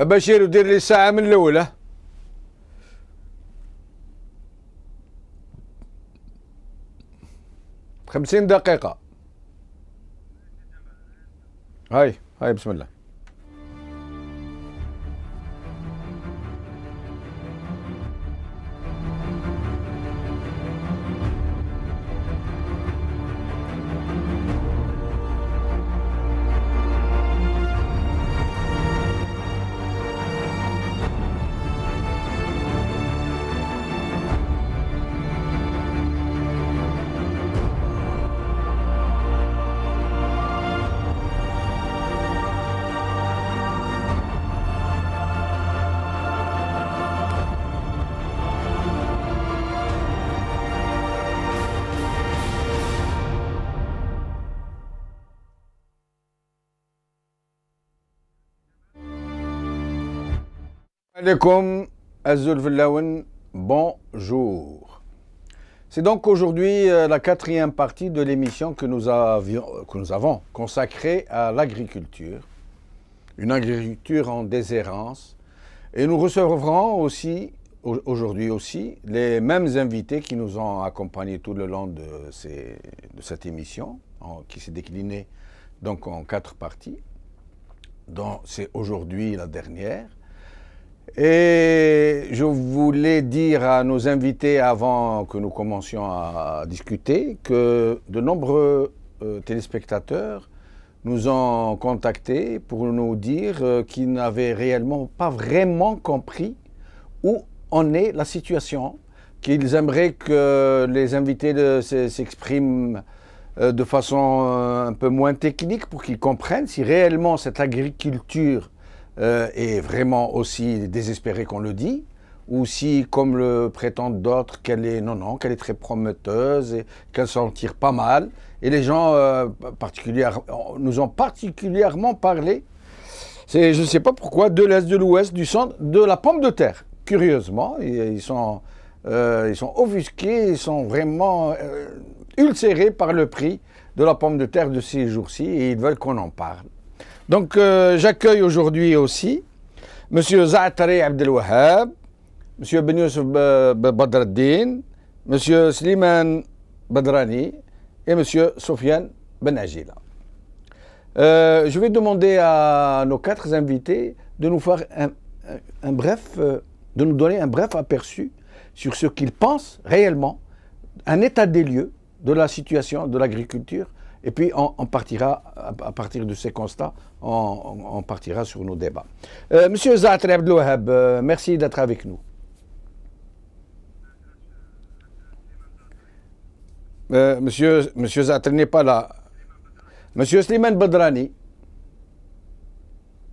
بشير ودير لي الساعة من الأولى. 50 دقيقة. هاي بسم الله. Alaikum, Azul Villaoun, bonjour. C'est donc aujourd'hui la quatrième partie de l'émission que nous avons consacrée à l'agriculture, une agriculture en déshérence. Et nous recevrons aussi, aujourd'hui aussi, les mêmes invités qui nous ont accompagnés tout le long de cette émission, qui s'est déclinée donc en 4 parties, dont c'est aujourd'hui la dernière. Et je voulais dire à nos invités avant que nous commencions à discuter que de nombreux téléspectateurs nous ont contactés pour nous dire qu'ils n'avaient réellement pas vraiment compris où en est la situation, qu'ils aimeraient que les invités s'expriment de façon un peu moins technique pour qu'ils comprennent si réellement cette agriculture est vraiment aussi désespérée qu'on le dit, ou si, comme le prétendent d'autres, qu'elle est qu'elle est très prometteuse et qu'elle s'en tire pas mal. Et les gens nous ont particulièrement parlé, je ne sais pas pourquoi, de l'Est, de l'Ouest, du centre, de la pomme de terre. Curieusement, ils sont offusqués, ils sont vraiment ulcérés par le prix de la pomme de terre de ces jours-ci et ils veulent qu'on en parle. Donc, j'accueille aujourd'hui aussi M. Zaatari Abdelwahab, M. Ben Youssef Badreddine, M. Slimane Badrani et M. Sofiane Ben Agila. Je vais demander à nos 4 invités de nous faire de nous donner un bref aperçu sur ce qu'ils pensent réellement, un état des lieux de la situation de l'agriculture. Et puis, on partira, à partir de ces constats, on partira sur nos débats. Monsieur Zaatari Abdelwahab, merci d'être avec nous. Monsieur Zaatari n'est pas là. Monsieur Slimane Badrani.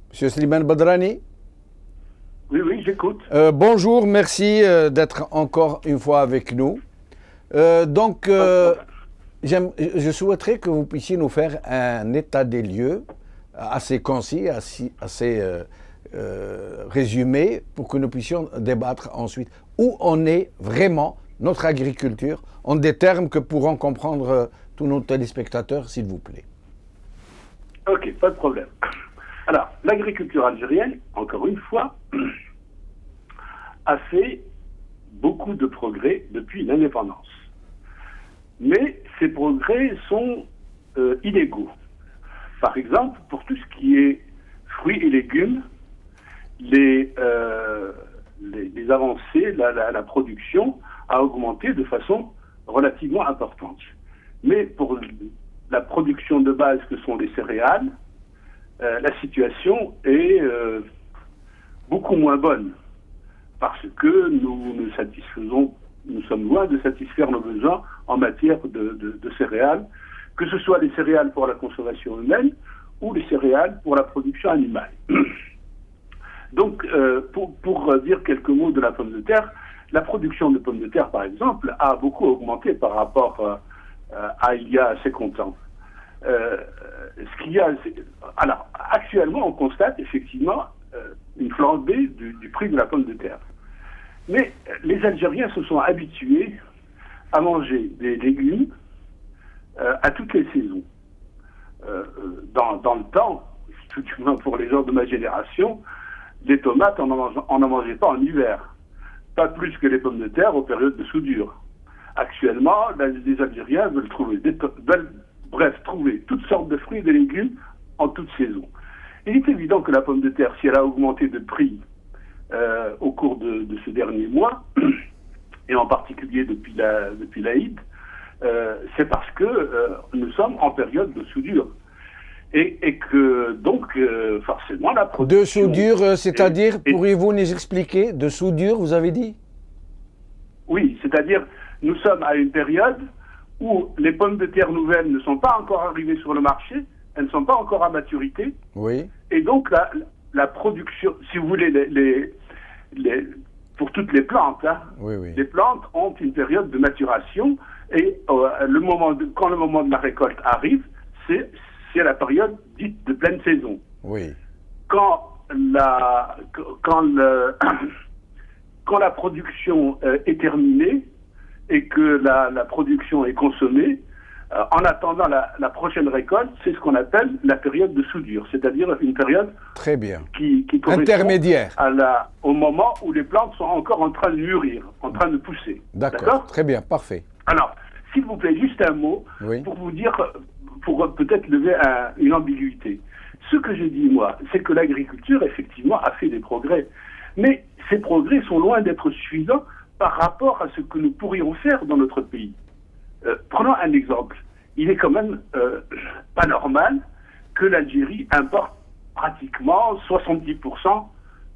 Monsieur Slimane Badrani. Oui, j'écoute. Bonjour, merci d'être encore une fois avec nous. Je souhaiterais que vous puissiez nous faire un état des lieux assez concis, assez résumé, pour que nous puissions débattre ensuite où en est vraiment notre agriculture, en des termes que pourront comprendre tous nos téléspectateurs, s'il vous plaît. Ok, pas de problème. Alors, l'agriculture algérienne, encore une fois, a fait beaucoup de progrès depuis l'indépendance. Mais ces progrès sont inégaux. Par exemple, pour tout ce qui est fruits et légumes, les avancées, la production a augmenté de façon relativement importante. Mais pour la production de base que sont les céréales, la situation est beaucoup moins bonne parce que nous sommes loin de satisfaire nos besoins en matière de céréales, que ce soit les céréales pour la consommation humaine ou les céréales pour la production animale. Donc, pour dire quelques mots de la pomme de terre, la production de pommes de terre, par exemple, a beaucoup augmenté par rapport à il y a 50 ans. Alors, actuellement, on constate effectivement une flambée du prix de la pomme de terre. Mais les Algériens se sont habitués à manger des légumes à toutes les saisons. Dans le temps, tout du moins pour les gens de ma génération, les tomates, on n'en mangeait pas en hiver. Pas plus que les pommes de terre aux périodes de soudure. Actuellement, les Algériens veulent trouver toutes sortes de fruits et de légumes en toute saison. Il est évident que la pomme de terre, si elle a augmenté de prix au cours de ce dernier mois, et en particulier depuis l'Aïd, c'est parce que nous sommes en période de soudure. Et que donc, forcément, la production... De soudure, c'est-à-dire, pourriez-vous nous expliquer, de soudure, vous avez dit? Oui, c'est-à-dire, nous sommes à une période où les pommes de terre nouvelles ne sont pas encore arrivées sur le marché, elles ne sont pas encore à maturité. Oui. Et donc, la production, si vous voulez, pour toutes les plantes, hein, Oui. les plantes ont une période de maturation et quand le moment de la récolte arrive, c'est la période dite de pleine saison. Oui. Quand la production est terminée et que la production est consommée, en attendant la prochaine récolte, c'est ce qu'on appelle la période de soudure, c'est-à-dire une période très bien. qui correspond intermédiaire au moment où les plantes sont encore en train de mûrir, en train de pousser. D'accord, très bien, parfait. Alors, s'il vous plaît, juste un mot pour vous dire, pour peut-être lever une ambiguïté. Ce que je dis, moi, c'est que l'agriculture, effectivement, a fait des progrès. Mais ces progrès sont loin d'être suffisants par rapport à ce que nous pourrions faire dans notre pays. Prenons un exemple. Il est quand même pas normal que l'Algérie importe pratiquement 70%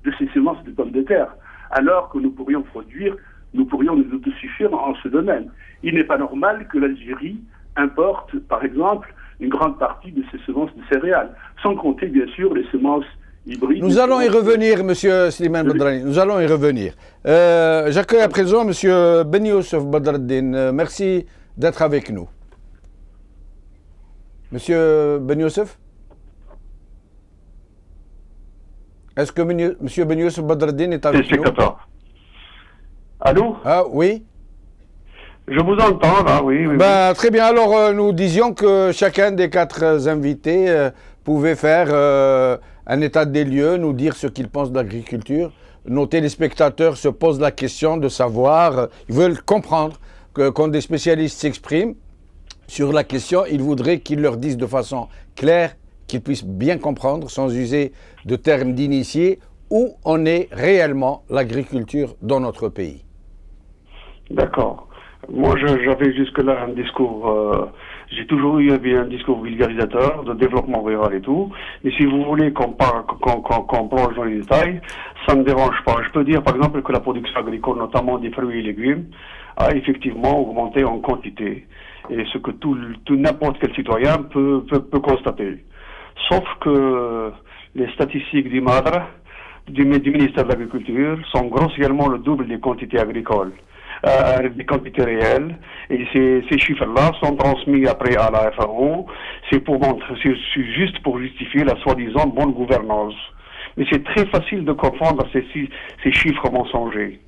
de ses semences de pommes de terre, alors que nous pourrions nous autosuffire en ce domaine. Il n'est pas normal que l'Algérie importe, par exemple, une grande partie de ses semences de céréales, sans compter bien sûr les semences hybrides. Nous allons y revenir, Monsieur Slimane Badrani, nous allons y revenir. J'accueille à présent Monsieur Ben Youssef Badreddine. Merci d'être avec nous. Monsieur Ben Youssef? Est-ce que Monsieur Ben Youssef Badreddine est avec nous? Allô? Ah oui? Je vous entends, là, oui. Très bien, alors nous disions que chacun des quatre invités pouvait faire un état des lieux, nous dire ce qu'il pense de l'agriculture. Nos téléspectateurs se posent la question de savoir, ils veulent comprendre que quand des spécialistes s'expriment sur la question, ils voudraient qu'ils leur disent de façon claire, qu'ils puissent bien comprendre, sans user de termes d'initiés, où en est réellement l'agriculture dans notre pays. D'accord. Moi, j'avais jusque-là un discours, j'ai toujours eu un discours vulgarisateur de développement rural et tout, mais si vous voulez qu'on plonge dans les détails, ça ne me dérange pas. Je peux dire, par exemple, que la production agricole, notamment des fruits et légumes, a effectivement augmenté en quantité, et ce que n'importe quel citoyen peut constater. Sauf que les statistiques du MADRE, du ministère de l'Agriculture, sont grossièrement le double des quantités agricoles. Des quantités réelles, et ces chiffres-là sont transmis après à la FAO, c'est juste pour justifier la soi-disant bonne gouvernance. Mais c'est très facile de comprendre ces chiffres mensongers.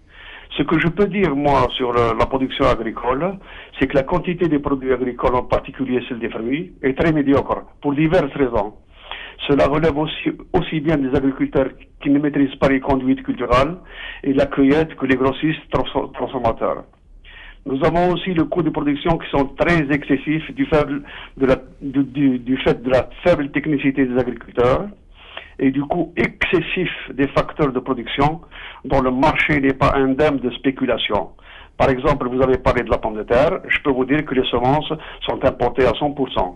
Ce que je peux dire, moi, sur la production agricole, c'est que la quantité des produits agricoles, en particulier celle des fruits, est très médiocre, pour diverses raisons. Cela relève aussi bien des agriculteurs qui ne maîtrisent pas les conduites culturelles et la cueillette que les grossistes transformateurs. Nous avons aussi le coût de production qui sont très excessifs du fait de la faible technicité des agriculteurs et du coût excessif des facteurs de production dont le marché n'est pas indemne de spéculation. Par exemple, vous avez parlé de la pomme de terre, je peux vous dire que les semences sont importées à 100%.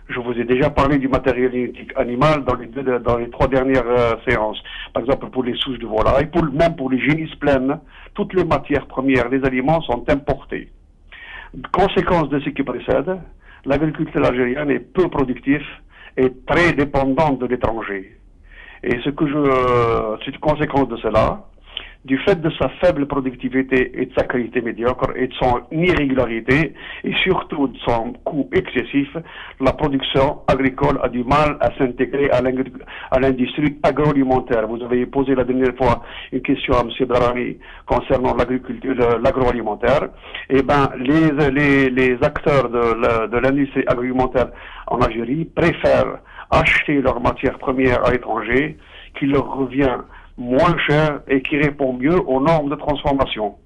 Je vous ai déjà parlé du matériel génétique animal dans les 3 dernières séances. Par exemple, pour les souches de volaille, même pour les génisses pleines, toutes les matières premières, les aliments sont importés. Conséquence de ce qui précède, l'agriculture algérienne est peu productive et très dépendante de l'étranger. Et c'est une conséquence de cela. Du fait de sa faible productivité et de sa qualité médiocre et de son irrégularité et surtout de son coût excessif, la production agricole a du mal à s'intégrer à l'industrie agroalimentaire. Vous avez posé la dernière fois une question à M. Darani concernant l'agroalimentaire. Eh ben, les acteurs de l'industrie agroalimentaire en Algérie préfèrent acheter leurs matières premières à l'étranger, qui leur revient moins cher et qui répond mieux aux normes de transformation.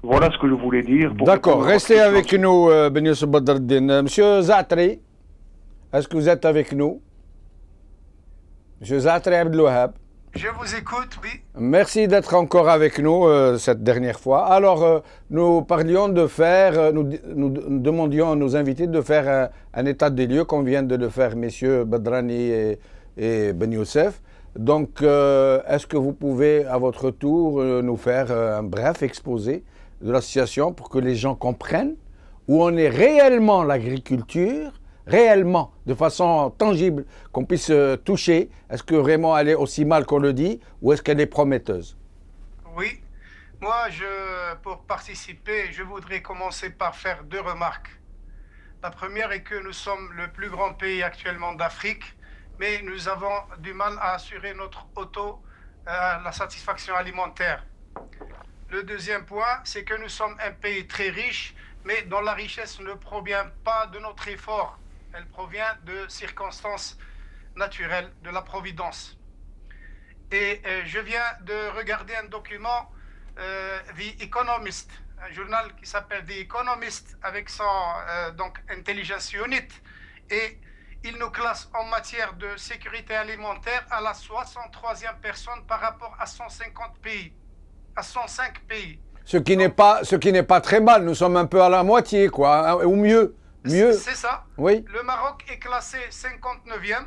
Voilà ce que je voulais dire. D'accord, restez avec nous, Ben Youssef Badreddine. Monsieur Zatri, est-ce que vous êtes avec nous? Monsieur Zatri Abdelouhab. Je vous écoute, oui. Merci d'être encore avec nous cette dernière fois. Alors, nous parlions de faire, nous demandions à nos invités de faire un état des lieux, comme viennent de le faire messieurs Badrani et Ben Youssef. Donc, est-ce que vous pouvez, à votre tour, nous faire un bref exposé de la situation pour que les gens comprennent où en est réellement l'agriculture, réellement, de façon tangible, qu'on puisse toucher? Est-ce que vraiment elle est aussi mal qu'on le dit ou est-ce qu'elle est prometteuse? Oui. Moi, pour participer, je voudrais commencer par faire 2 remarques. La première est que nous sommes le plus grand pays actuellement d'Afrique, mais nous avons du mal à assurer notre la satisfaction alimentaire. Le deuxième point, c'est que nous sommes un pays très riche, mais dont la richesse ne provient pas de notre effort. Elle provient de circonstances naturelles, de la providence. Et je viens de regarder un document, The Economist, un journal qui s'appelle The Economist, avec son donc Intelligence Unit, et il nous classe en matière de sécurité alimentaire à la 63e personne par rapport à 150 pays. À 105 pays. Ce qui n'est pas très mal. Nous sommes un peu à la moitié, quoi, ou mieux. C'est ça. Oui. Le Maroc est classé 59e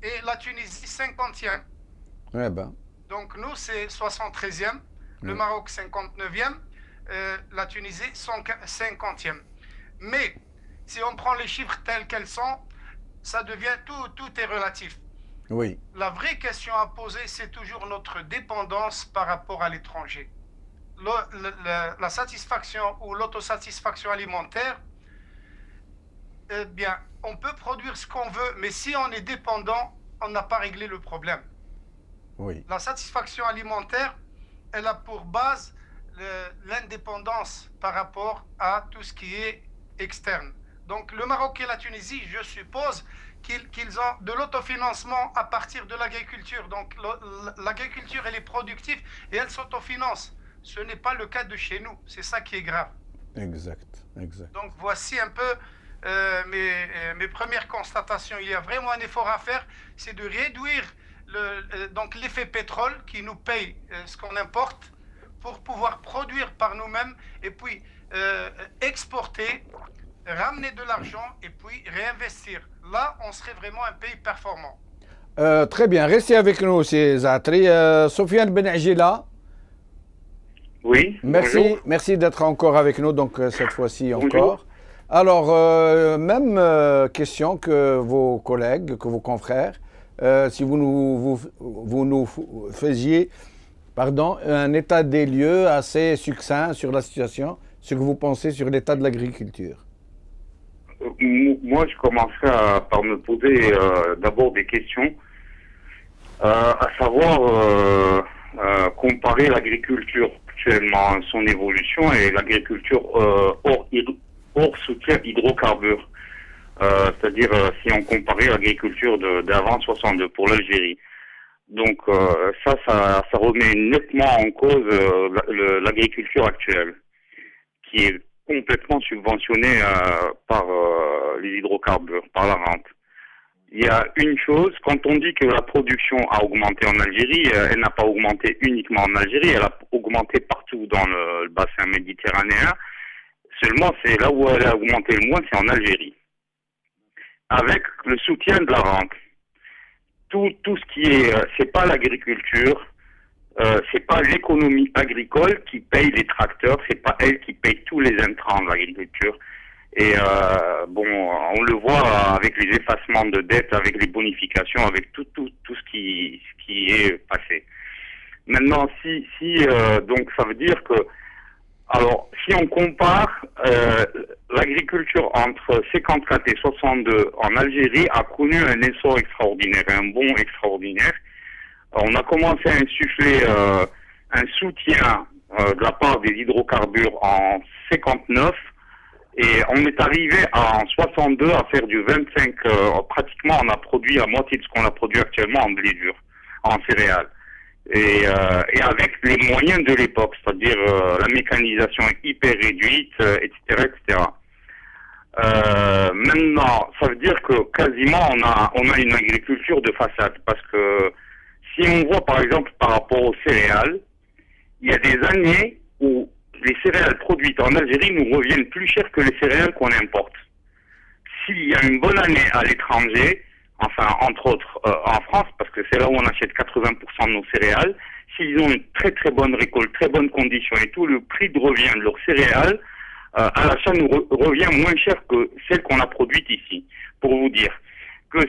et la Tunisie 50e. Eh ben. Donc nous, c'est 73e. Le Maroc 59e, la Tunisie 50e. Mais si on prend les chiffres tels qu'elles sont, ça devient tout est relatif. Oui. La vraie question à poser, c'est toujours notre dépendance par rapport à l'étranger. La satisfaction ou l'autosatisfaction alimentaire, eh bien, on peut produire ce qu'on veut, mais si on est dépendant, on n'a pas réglé le problème. Oui. La satisfaction alimentaire, elle a pour base l'indépendance par rapport à tout ce qui est externe. Donc le Maroc et la Tunisie, je suppose qu'ils ont de l'autofinancement à partir de l'agriculture. Donc l'agriculture, elle est productive et elle s'autofinance. Ce n'est pas le cas de chez nous. C'est ça qui est grave. Exact. Donc voici un peu mes premières constatations. Il y a vraiment un effort à faire, c'est de réduire donc l'effet pétrole qui nous paye ce qu'on importe pour pouvoir produire par nous-mêmes et puis exporter, ramener de l'argent et puis réinvestir. Là, on serait vraiment un pays performant. Très bien. Restez avec nous, c'est Zatri. Sofiane Ben Ajila. Oui. Merci d'être encore avec nous, donc cette fois-ci encore. Alors, même question que vos collègues, que vos confrères. Si vous nous faisiez un état des lieux assez succinct sur la situation, ce que vous pensez sur l'état de l'agriculture. Moi, je commencerai par me poser d'abord des questions, à savoir comparer l'agriculture actuellement, son évolution, et l'agriculture hors soutien hydrocarbures. C'est-à-dire si on comparait l'agriculture d'avant 62 pour l'Algérie. Donc ça remet nettement en cause l'agriculture actuelle, qui est complètement subventionnée par les hydrocarbures, par la rente. Il y a une chose, quand on dit que la production a augmenté en Algérie, elle n'a pas augmenté uniquement en Algérie, elle a augmenté partout dans le bassin méditerranéen. Seulement, c'est là où elle a augmenté le moins, c'est en Algérie. Avec le soutien de la rente. Tout ce qui est, c'est pas l'agriculture, c'est pas l'économie agricole qui paye les tracteurs, c'est pas elle qui paye tous les intrants de l'agriculture. Et on le voit avec les effacements de dettes, avec les bonifications, avec tout ce qui est passé. Maintenant, donc ça veut dire que, alors, si on compare l'agriculture entre 54 et 62 en Algérie a connu un essor extraordinaire, un bond extraordinaire. On a commencé à insuffler un soutien de la part des hydrocarbures en 59 et on est arrivé en 62 à faire du 25, pratiquement on a produit la moitié de ce qu'on a produit actuellement en blé dur, en céréales. et avec les moyens de l'époque, c'est-à-dire la mécanisation hyper réduite, etc., etc. Maintenant, ça veut dire que quasiment on a une agriculture de façade, parce que si on voit par exemple par rapport aux céréales, il y a des années où les céréales produites en Algérie nous reviennent plus cher que les céréales qu'on importe. S'il y a une bonne année à l'étranger, enfin entre autres en France, parce que c'est là où on achète 80% de nos céréales, s'ils ont une très très bonne récolte, très bonnes conditions et tout, le prix de revient de leurs céréales à l'achat nous revient moins cher que celle qu'on a produite ici. Pour vous dire que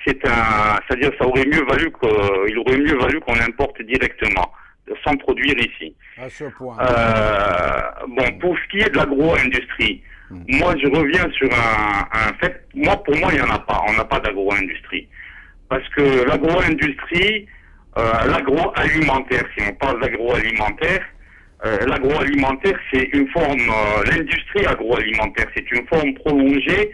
c'est-à-dire ça aurait mieux valu il aurait mieux valu qu'on importe directement, sans produire ici. À ce point. Bon, pour ce qui est de l'agro-industrie, moi je reviens sur un fait. Pour moi, il n'y en a pas. On n'a pas d'agro-industrie. Parce que l'agro-industrie, l'agroalimentaire, si on parle d'agroalimentaire, l'agroalimentaire, c'est une forme, l'industrie agroalimentaire, c'est une forme prolongée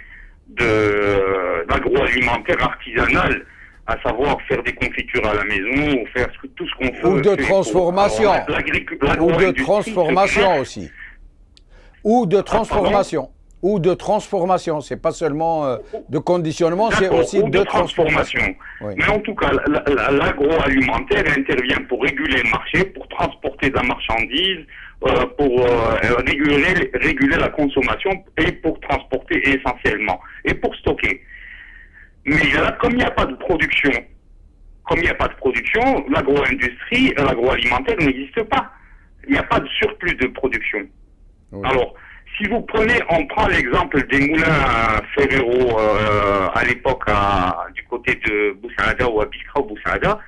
de l'agroalimentaire artisanal, à savoir faire des confitures à la maison, ou faire tout ce qu'on fait. Ou de transformation. Ou de transformation aussi. Ou de transformation. Ou de transformation. C'est pas seulement de conditionnement, c'est aussi de transformation. Oui. Mais en tout cas, l'agroalimentaire intervient pour réguler le marché, pour transporter de la marchandise, pour réguler la consommation et pour transporter essentiellement. Et pour stocker. Mais là, comme il n'y a pas de production, l'agro-industrie, l'agroalimentaire n'existe pas. Il n'y a pas de surplus de production. Oui. Alors, si vous on prend l'exemple des moulins Ferrero à l'époque du côté de Boussaada ou à Biskra ou Boussaada,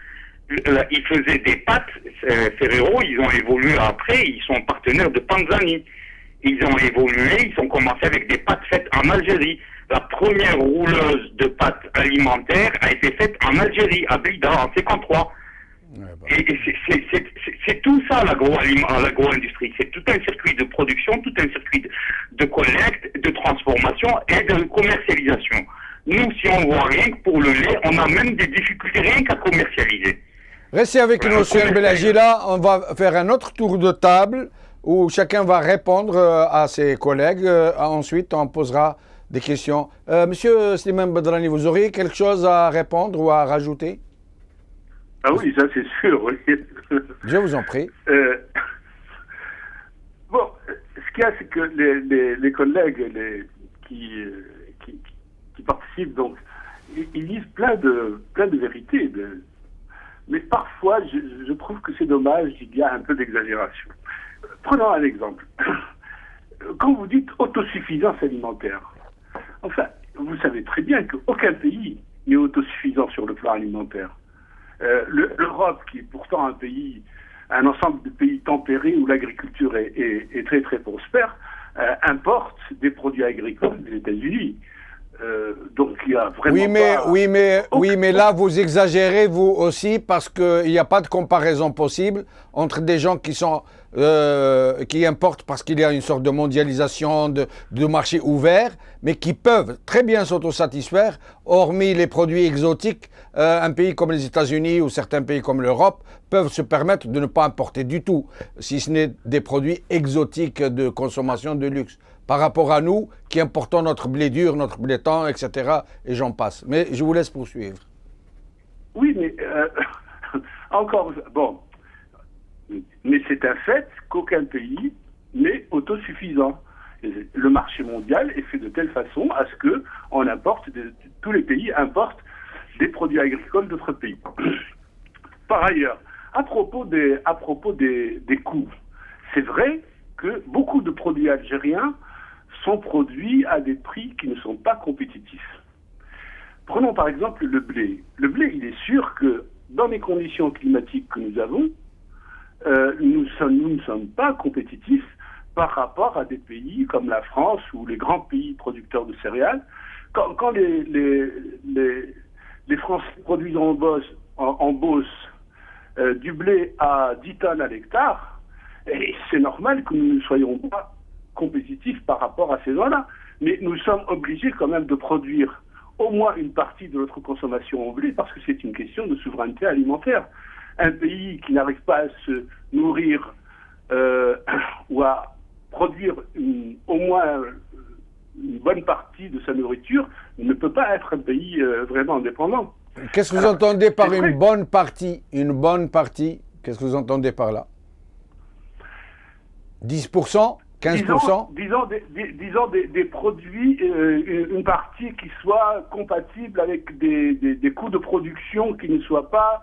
ils faisaient des pâtes Ferrero, ils ont évolué après, ils sont partenaires de Panzani. Ils ont évolué, ils ont commencé avec des pâtes faites en Algérie. La première rouleuse de pâtes alimentaires a été faite en Algérie, à Blida, en 53. Ouais, bah. Et c'est tout ça l'agro-industrie. C'est tout un circuit de production, tout un circuit de collecte, de transformation et de commercialisation. Nous, si on voit rien que pour le lait, on a même des difficultés rien qu'à commercialiser. Restez avec nous, M. Belagila. On va faire un autre tour de table où chacun va répondre à ses collègues. Ensuite, on posera des questions. Monsieur Slimane Badrani, vous auriez quelque chose à répondre ou à rajouter? Ah oui, ça c'est sûr, oui. Je vous en prie. Bon, ce qu'il y a, c'est que les collègues qui participent, donc, ils disent plein de vérités. Mais parfois, je trouve que c'est dommage, il y a un peu d'exagération. Prenons un exemple. Quand vous dites autosuffisance alimentaire, enfin, vous savez très bien qu'aucun pays n'est autosuffisant sur le plan alimentaire. L'Europe, qui est pourtant un ensemble de pays tempérés où l'agriculture est très très prospère, importe des produits agricoles des États-Unis. Donc il y a vraiment oui, mais là vous exagérez vous aussi parce qu'il n'y a pas de comparaison possible entre des gens qui importent parce qu'il y a une sorte de mondialisation, de marché ouvert, mais qui peuvent très bien s'autosatisfaire, hormis les produits exotiques. Un pays comme les États-Unis ou certains pays comme l'Europe peuvent se permettre de ne pas importer du tout, si ce n'est des produits exotiques de consommation de luxe. Par rapport à nous, qui importons notre blé dur, notre blé tendre, etc. Et j'en passe. Mais je vous laisse poursuivre. Oui, mais encore, bon, mais c'est un fait qu'aucun pays n'est autosuffisant. Le marché mondial est fait de telle façon à ce que tous les pays importent des produits agricoles d'autres pays. Par ailleurs, à propos des coûts, c'est vrai que beaucoup de produits algériens sont produits à des prix qui ne sont pas compétitifs. Prenons par exemple le blé. Le blé, il est sûr que dans les conditions climatiques que nous avons, nous ne sommes pas compétitifs par rapport à des pays comme la France ou les grands pays producteurs de céréales. Quand les Français produisent en Beauce du blé à 10 tonnes à l'hectare, et c'est normal que nous ne soyons pas compétitifs par rapport à ces gens-là. Mais nous sommes obligés quand même de produire au moins une partie de notre consommation en blé parce que c'est une question de souveraineté alimentaire. un pays qui n'arrive pas à se nourrir ou à produire au moins une bonne partie de sa nourriture ne peut pas être un pays vraiment indépendant. Qu'est-ce que vous entendez par une bonne partie? Une bonne partie, qu'est-ce que vous entendez par là? 10%? 15%? Disons des produits, une partie qui soit compatible avec des coûts de production qui ne soient pas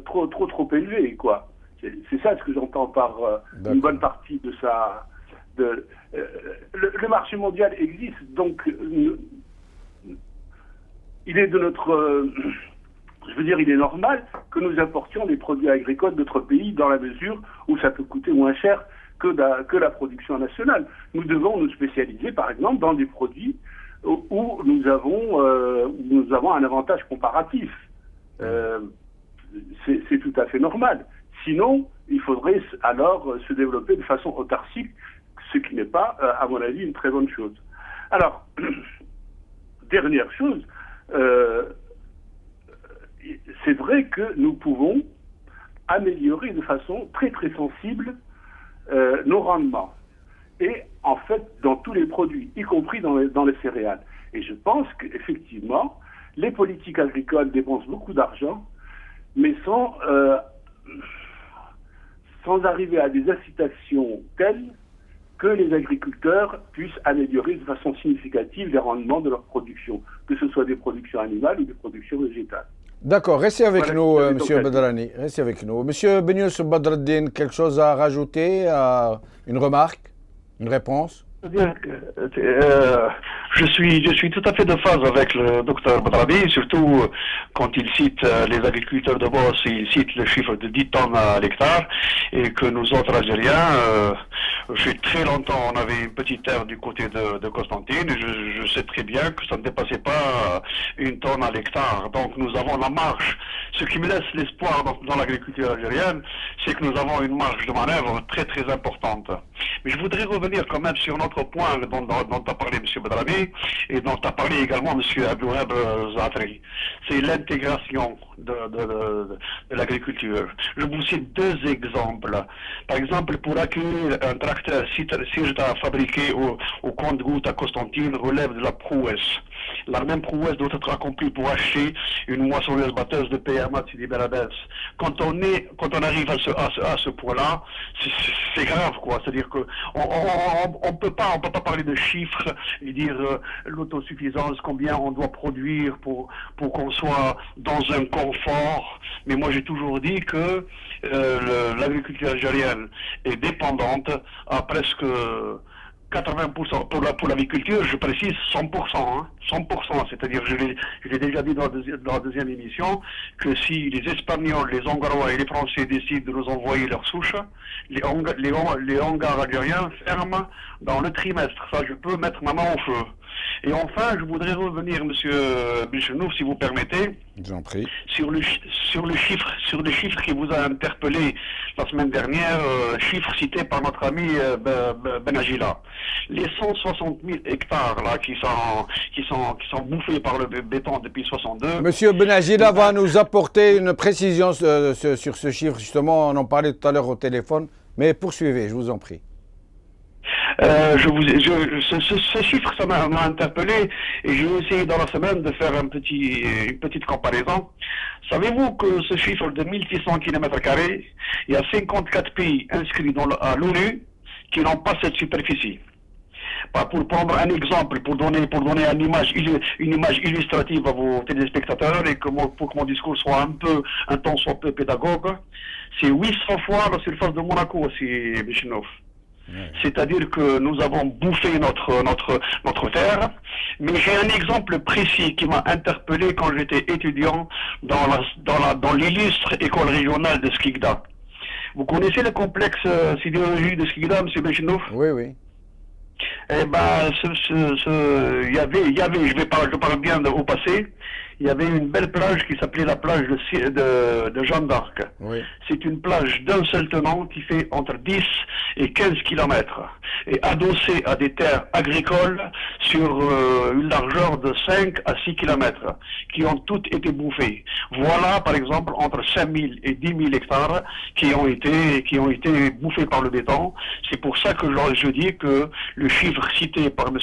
trop élevés, quoi. C'est ça ce que j'entends par une bonne partie de ça. Le marché mondial existe, donc il est de notre... je veux dire, il est normal que nous importions des produits agricoles d'autres pays dans la mesure où ça peut coûter moins cher que la production nationale. Nous devons nous spécialiser, par exemple, dans des produits où nous avons un avantage comparatif. C'est tout à fait normal. Sinon, il faudrait alors se développer de façon autarcique, ce qui n'est pas, à mon avis, une très bonne chose. Alors, dernière chose, c'est vrai que nous pouvons améliorer de façon très sensible nos rendements. Et en fait, dans tous les produits, y compris dans les céréales. Et je pense qu'effectivement, les politiques agricoles dépensent beaucoup d'argent, mais sans arriver à des incitations telles que les agriculteurs puissent améliorer de façon significative les rendements de leur production, que ce soit des productions animales ou des productions végétales. D'accord, restez avec nous, Monsieur Badrani. Restez avec nous. Monsieur Benyoussouf Badreddine, quelque chose à rajouter, une remarque, une réponse? Je suis tout à fait de phase avec le docteur Badrani, surtout quand il cite les agriculteurs de Boss, il cite le chiffre de 10 tonnes à l'hectare, et que nous autres Algériens, très longtemps, on avait une petite terre du côté de Constantine, et je sais très bien que ça ne dépassait pas 1 tonne à l'hectare. Donc nous avons la marge. Ce qui me laisse l'espoir dans l'agriculture algérienne, c'est que nous avons une marge de manœuvre très importante. Mais je voudrais revenir quand même sur notre point dont a parlé M. Badrani et dont a parlé également M. Abdouhab Zaatri. C'est l'intégration de l'agriculture. Je vous cite 2 exemples. Par exemple, pour accueillir un tracteur Sirta fabriqué au compte-gouttes à Constantine relève de la prouesse. La même prouesse doit être accomplie pour acheter une moissonneuse batteuse de PMA de Sidi Belabès. Quand on arrive à ce point-là, c'est grave, quoi. C'est-à-dire que on peut pas parler de chiffres et dire l'autosuffisance, combien on doit produire pour qu'on soit dans un confort. Mais moi, j'ai toujours dit que l'agriculture algérienne est dépendante à presque 80% pour l'agriculture, je précise 100%, hein, 100%, c'est-à-dire, je l'ai déjà dit dans la deuxième émission, que si les Espagnols, les Hongrois et les Français décident de nous envoyer leurs souches, les hangars algériens ferment dans le trimestre. Ça, je peux mettre ma main au feu. Et enfin, je voudrais revenir, Monsieur Benyoussouf, si vous permettez, sur le chiffre qui vous a interpellé la semaine dernière, chiffre cité par notre ami Benagila. Les 160 000 hectares là qui sont bouffés par le béton depuis 62. Monsieur Benagila va nous apporter une précision sur ce chiffre, justement, on en parlait tout à l'heure au téléphone, mais poursuivez, je vous en prie. Ce chiffre, ça m'a interpellé et je vais essayer dans la semaine de faire une petite comparaison. Savez-vous que ce chiffre de 1600 km², il y a 54 pays inscrits à l'ONU qui n'ont pas cette superficie. Pour prendre un exemple, pour donner une image illustrative à vos téléspectateurs et pour que mon discours soit un ton soit peu pédagogue, c'est 800 fois la surface de Monaco aussi, Benyoussouf. C'est-à-dire que nous avons bouffé notre terre, mais j'ai un exemple précis qui m'a interpellé quand j'étais étudiant dans l'illustre école régionale de Skikda. Vous connaissez le complexe sidérurgique de Skikda, M. Benyoussouf? Oui, oui. Eh ben, je parle bien au passé, il y avait une belle plage qui s'appelait la plage de Jeanne d'Arc. Oui. C'est une plage d'un seul tenant qui fait entre 10 et 15 kilomètres et adossée à des terres agricoles sur une largeur de 5 à 6 kilomètres qui ont toutes été bouffées. Voilà par exemple entre 5000 et 10 000 hectares qui ont été bouffés par le béton. C'est pour ça que je dis que le chiffre cité par M.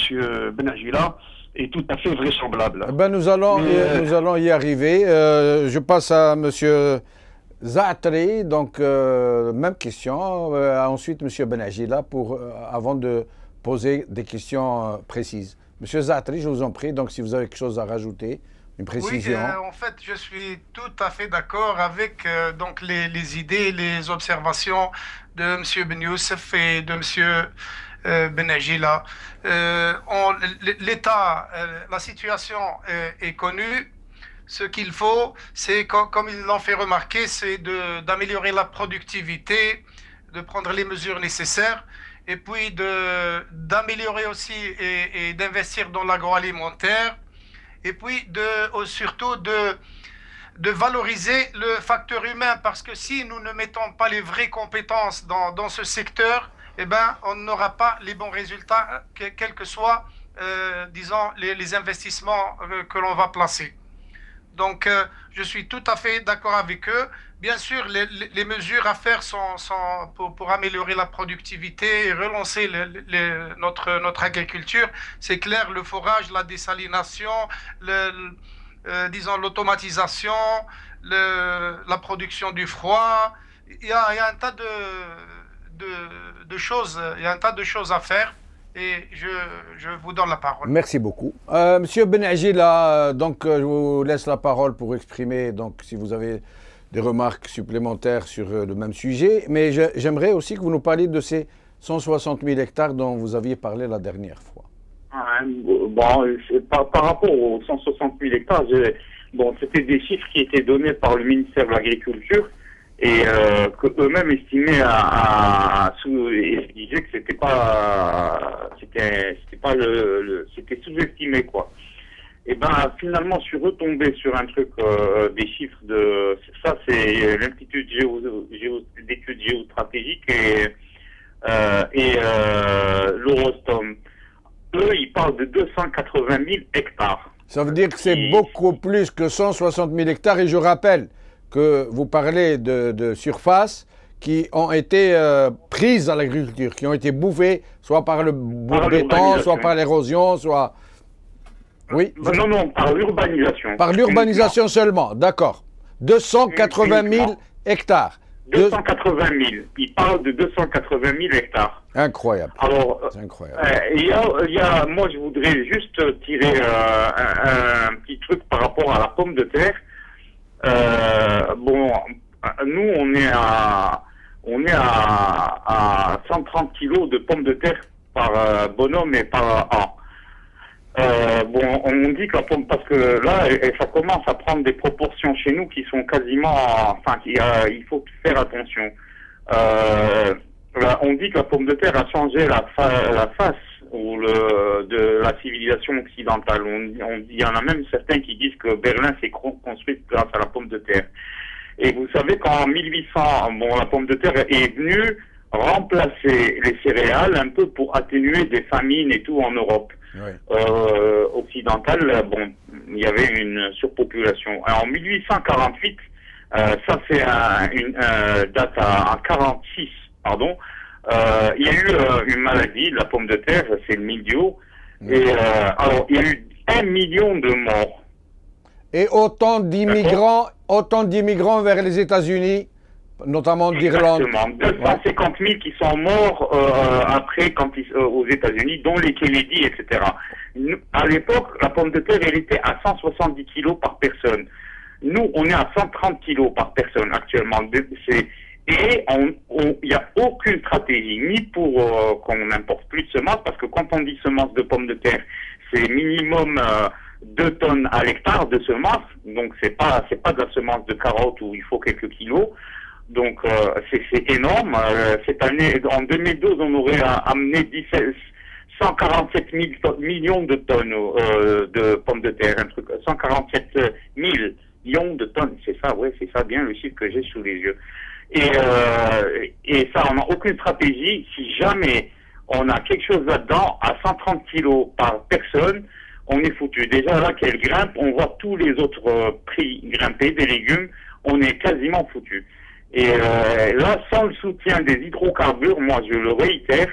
Benagila est tout à fait vraisemblable. Eh ben, nous allons y arriver. Je passe à M. Zaatri, donc même question. Ensuite, M. Benagila, avant de poser des questions précises. M. Zaatri, je vous en prie, donc si vous avez quelque chose à rajouter, une précision. Oui, en fait, je suis tout à fait d'accord avec donc les idées, les observations de M. Ben Youssef et de M. Benagila. L'état, la situation est connue. Ce qu'il faut, c'est, comme ils l'ont fait remarquer, c'est d'améliorer la productivité, de prendre les mesures nécessaires, et puis d'améliorer aussi et d'investir dans l'agroalimentaire, et puis surtout de valoriser le facteur humain, parce que si nous ne mettons pas les vraies compétences dans ce secteur, eh ben, on n'aura pas les bons résultats, quels que soient, disons, les investissements que l'on va placer. Donc, je suis tout à fait d'accord avec eux. Bien sûr, les mesures à faire sont pour améliorer la productivité et relancer notre agriculture. C'est clair, le forage, la désalination, disons l'automatisation, la production du froid. Il y a un tas de choses, il y a un tas de choses à faire. Et je vous donne la parole. Merci beaucoup. Monsieur Benagila, donc je vous laisse la parole pour exprimer, donc si vous avez des remarques supplémentaires sur le même sujet. Mais j'aimerais aussi que vous nous parliez de ces 160 000 hectares dont vous aviez parlé la dernière fois. Bon, par rapport aux 160 000 hectares, bon, c'était des chiffres qui étaient donnés par le ministère de l'Agriculture et que eux-mêmes estimaient ils disaient que c'était sous-estimé, quoi. Et ben finalement, je suis retombé sur un truc, des chiffres ça, c'est l'Institut d'études géostratégiques et l'Eurostom. Eux, ils parlent de 280 000 hectares. Ça veut dire que c'est beaucoup plus que 160 000 hectares. Et je rappelle que vous parlez de surfaces qui ont été prises à l'agriculture, qui ont été bouffées, soit par le béton, soit par l'érosion, soit... Oui. Non, par l'urbanisation. Par l'urbanisation seulement, d'accord. 280 000 hectares. 280 000. Il parle de 280 000 hectares. Incroyable. Alors, c'est incroyable. Moi, je voudrais juste tirer un petit truc par rapport à la pomme de terre. Bon, nous, on est à 130 kilos de pommes de terre par bonhomme et par an. Bon, on dit que la pomme, parce que là, ça commence à prendre des proportions chez nous qui sont quasiment, enfin, il faut faire attention. Là, on dit que la pomme de terre a changé la face de la civilisation occidentale. Il y en a même certains qui disent que Berlin s'est construite grâce à la pomme de terre. Et vous savez qu'en 1800, bon, la pomme de terre est venue remplacer les céréales un peu pour atténuer des famines et tout en Europe. Oui. Occidentale, bon, il y avait une surpopulation. Alors, en 1848, ça c'est une date en 46, pardon. Il y a eu une maladie de la pomme de terre, c'est le mildiou. Oui. Et alors, il y a eu 1 million de morts. Et autant d'immigrants vers les États-Unis, notamment d'Irlande. Exactement, 250 000 qui sont morts après aux États-Unis, dont les Kennedy, etc. À l'époque, la pomme de terre, elle était à 170 kilos par personne. Nous, on est à 130 kilos par personne actuellement. Et il n'y a aucune stratégie, ni pour qu'on n'importe plus de semences, parce que quand on dit semences de pommes de terre, c'est minimum 2 tonnes à l'hectare de semences. Donc c'est pas de la semence de carottes où il faut quelques kilos. Donc c'est énorme. Cette année, en 2012, on aurait amené 147 millions de tonnes de pommes de terre, 147 c'est ça, bien le chiffre que j'ai sous les yeux. Et ça, on n'a aucune stratégie. Si jamais on a quelque chose là-dedans, à 130 kilos par personne, on est foutu. Déjà là qu'elle grimpe, on voit tous les autres prix grimper des légumes, on est quasiment foutu. Et là, sans le soutien des hydrocarbures, moi je le réitère,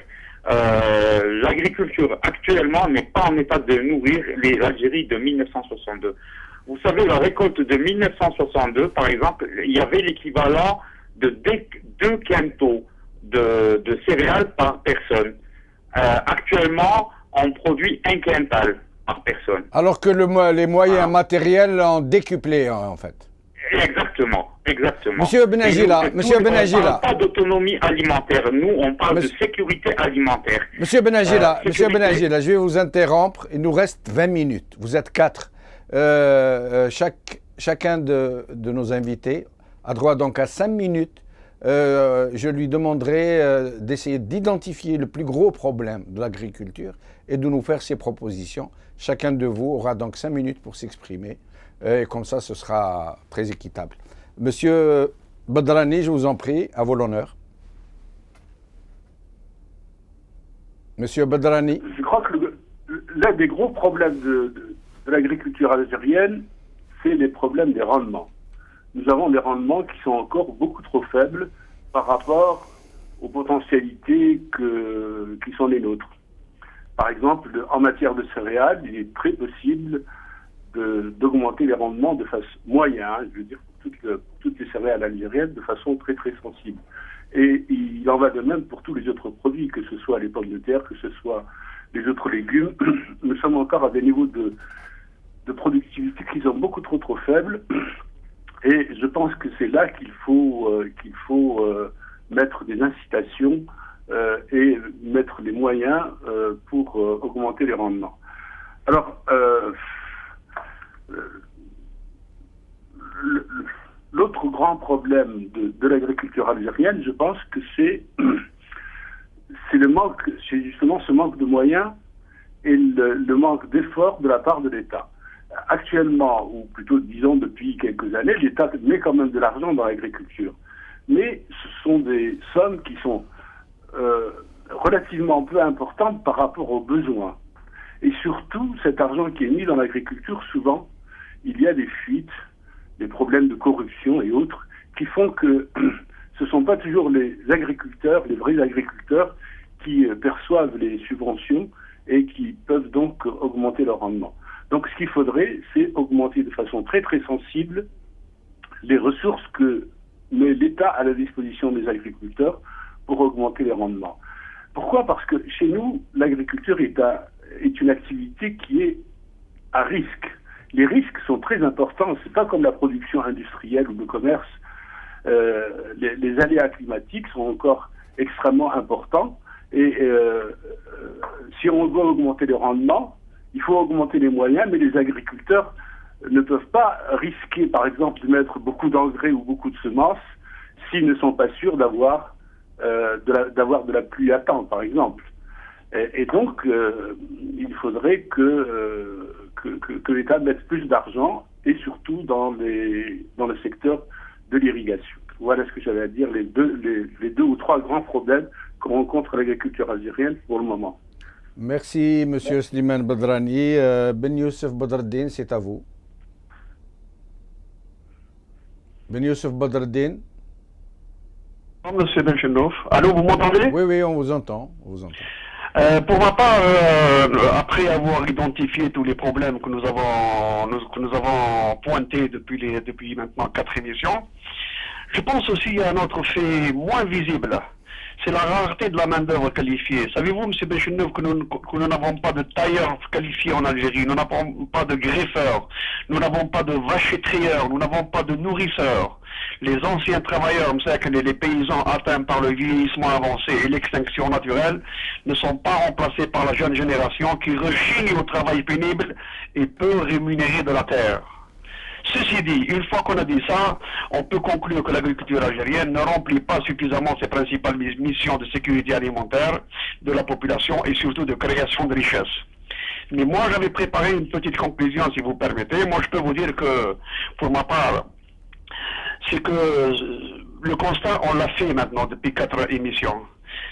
l'agriculture actuellement n'est pas en état de nourrir l'Algérie de 1962. Vous savez, la récolte de 1962, par exemple, il y avait l'équivalent de 2 quintaux de céréales par personne. Actuellement, on produit 1 quintal par personne. Alors que les moyens matériels ont décuplé, en fait. Exactement. Monsieur Benagila, on ne parle pas d'autonomie alimentaire. Nous, on parle de sécurité alimentaire. Monsieur Benagila, je vais vous interrompre. Il nous reste 20 minutes. Vous êtes 4. Chacun de nos invités a droit donc à 5 minutes. Je lui demanderai d'essayer d'identifier le plus gros problème de l'agriculture et de nous faire ses propositions. Chacun de vous aura donc 5 minutes pour s'exprimer. Et comme ça, ce sera très équitable. Monsieur Badrani, je vous en prie, à vos l'honneur. Monsieur Badrani. Je crois que l'un des gros problèmes de l'agriculture algérienne, c'est les problèmes des rendements. Nous avons des rendements qui sont encore beaucoup trop faibles par rapport aux potentialités qui sont les nôtres. Par exemple, en matière de céréales, il est très possible d'augmenter les rendements de façon moyenne, je veux dire pour toutes les céréales algériennes, de façon très très sensible. Et il en va de même pour tous les autres produits, que ce soit les pommes de terre, que ce soit les autres légumes. Nous sommes encore à des niveaux de productivité qui sont beaucoup trop faibles. Et je pense que c'est là qu'il faut mettre des incitations et mettre des moyens pour augmenter les rendements. Alors, l'autre grand problème de l'agriculture algérienne, je pense que c'est justement ce manque de moyens et le manque d'efforts de la part de l'État. Actuellement, ou plutôt disons depuis quelques années, l'État met quand même de l'argent dans l'agriculture. Mais ce sont des sommes qui sont relativement peu importantes par rapport aux besoins. Et surtout, cet argent qui est mis dans l'agriculture, souvent, il y a des fuites, des problèmes de corruption et autres, qui font que ce ne sont pas toujours les agriculteurs, les vrais agriculteurs, qui perçoivent les subventions et qui peuvent donc augmenter leur rendement. Donc ce qu'il faudrait, c'est augmenter de façon très très sensible les ressources que met l'État à la disposition des agriculteurs pour augmenter les rendements. Pourquoi ? Parce que chez nous, l'agriculture est une activité qui est à risque. Les risques sont très importants. C'est pas comme la production industrielle ou le commerce. Les aléas climatiques sont encore extrêmement importants. Et si on doit augmenter les rendements, il faut augmenter les moyens, mais les agriculteurs ne peuvent pas risquer, par exemple, de mettre beaucoup d'engrais ou beaucoup de semences s'ils ne sont pas sûrs d'avoir de la pluie à temps, par exemple. Et donc, il faudrait que l'État mette plus d'argent, et surtout dans le secteur de l'irrigation. Voilà ce que j'avais à dire, les deux ou trois grands problèmes que rencontre l'agriculture algérienne pour le moment. Merci, Monsieur Slimane Badrani. Ben Youssef Badreddine, c'est à vous. Ben Youssef Badreddine. Monsieur Benchenouf. Allô, vous m'entendez ? Oui, on vous entend. Pour ma part, après avoir identifié tous les problèmes que nous avons pointés depuis maintenant 4 émissions, je pense aussi à un autre fait moins visible. C'est la rareté de la main-d'œuvre qualifiée. Savez-vous, M. Benchenouf, que nous n'avons pas de tailleurs qualifiés en Algérie, nous n'avons pas de greffeurs, nous n'avons pas de vaches-étrieurs, nous n'avons pas de nourrisseurs. Les anciens travailleurs, les paysans atteints par le vieillissement avancé et l'extinction naturelle, ne sont pas remplacés par la jeune génération qui rechigne au travail pénible et peu rémunéré de la terre. Ceci dit, une fois qu'on a dit ça, on peut conclure que l'agriculture algérienne ne remplit pas suffisamment ses principales missions de sécurité alimentaire de la population et surtout de création de richesses. Mais moi, j'avais préparé une petite conclusion, si vous permettez. Moi, je peux vous dire que, pour ma part, c'est que le constat, on l'a fait maintenant depuis 4 émissions.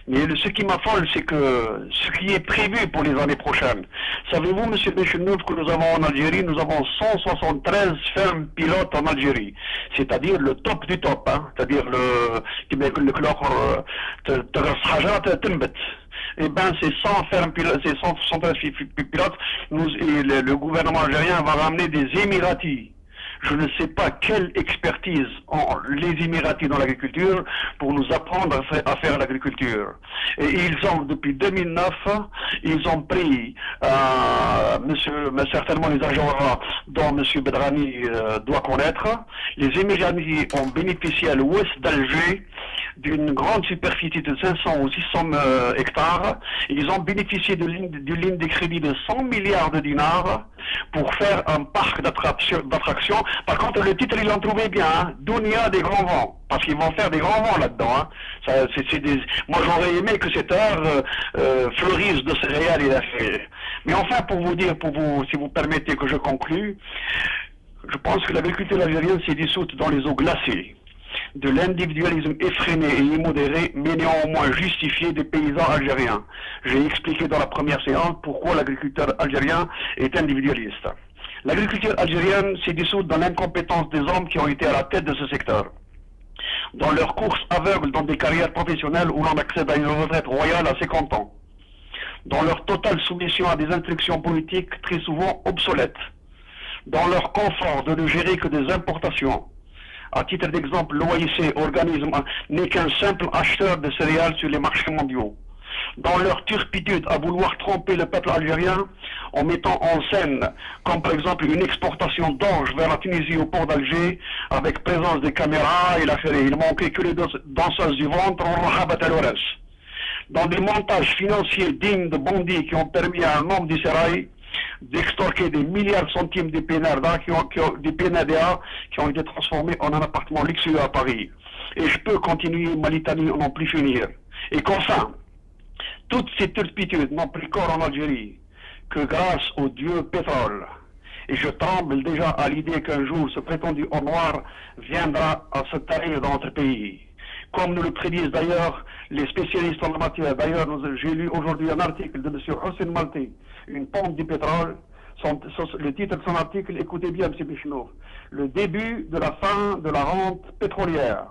Mais ce qui m'affole, c'est que ce qui est prévu pour les années prochaines. Savez-vous, M. Béchenouf, que nous avons en Algérie, nous avons 173 fermes pilotes en Algérie. C'est-à-dire le top du top, hein. C'est-à-dire eh ben, ces 100 fermes pilotes, ces 173 pilotes, le gouvernement algérien va ramener des Émiratis. Je ne sais pas quelle expertise ont les Émiratis dans l'agriculture pour nous apprendre à faire l'agriculture. Et ils ont, depuis 2009, ils ont pris, certainement les agents dont M. Bedrani doit connaître, les Émiratis ont bénéficié à l'ouest d'Alger d'une grande superficie de 500 ou 600 hectares. Ils ont bénéficié d'une ligne de crédit de 100 milliards de dinars pour faire un parc d'attraction. Par contre, le titre, ils l'ont trouvé bien, hein, Dounia des grands vents, parce qu'ils vont faire des grands vents là-dedans. Hein. Moi, j'aurais aimé que cette heure fleurisse de céréales et d'affaires. Mais enfin, pour vous dire, si vous permettez que je conclue, je pense que l'agriculture algérienne s'est dissoute dans les eaux glacées de l'individualisme effréné et immodéré, mais néanmoins justifié des paysans algériens. J'ai expliqué dans la première séance pourquoi l'agriculteur algérien est individualiste. L'agriculture algérienne s'est dissoute dans l'incompétence des hommes qui ont été à la tête de ce secteur. Dans leur course aveugle dans des carrières professionnelles où l'on accède à une retraite royale à 50 ans. Dans leur totale soumission à des instructions politiques très souvent obsolètes. Dans leur confort de ne gérer que des importations. À titre d'exemple, l'OIC, organisme, n'est qu'un simple acheteur de céréales sur les marchés mondiaux. Dans leur turpitude à vouloir tromper le peuple algérien en mettant en scène, comme par exemple une exportation d'orge vers la Tunisie au port d'Alger, avec présence des caméras et l'affaire. Il manquait que les danseuses du ventre, dans des montages financiers dignes de bandits qui ont permis à un homme du sérail d'extorquer des milliards de centimes des PNRDA qui ont été transformés en un appartement luxueux à Paris. Et je peux continuer ma litanie à n'en plus finir. Et qu'enfin, toutes ces turpitudes n'ont pris corps en Algérie que grâce au dieu pétrole. Et je tremble déjà à l'idée qu'un jour ce prétendu or noir viendra à se tarir dans notre pays. Comme nous le prédisent d'ailleurs les spécialistes en la matière. D'ailleurs, j'ai lu aujourd'hui un article de M. Hossein Malti, Une pompe du pétrole. Le titre de son article, écoutez bien, M. Béchenouf, le début de la fin de la rente pétrolière.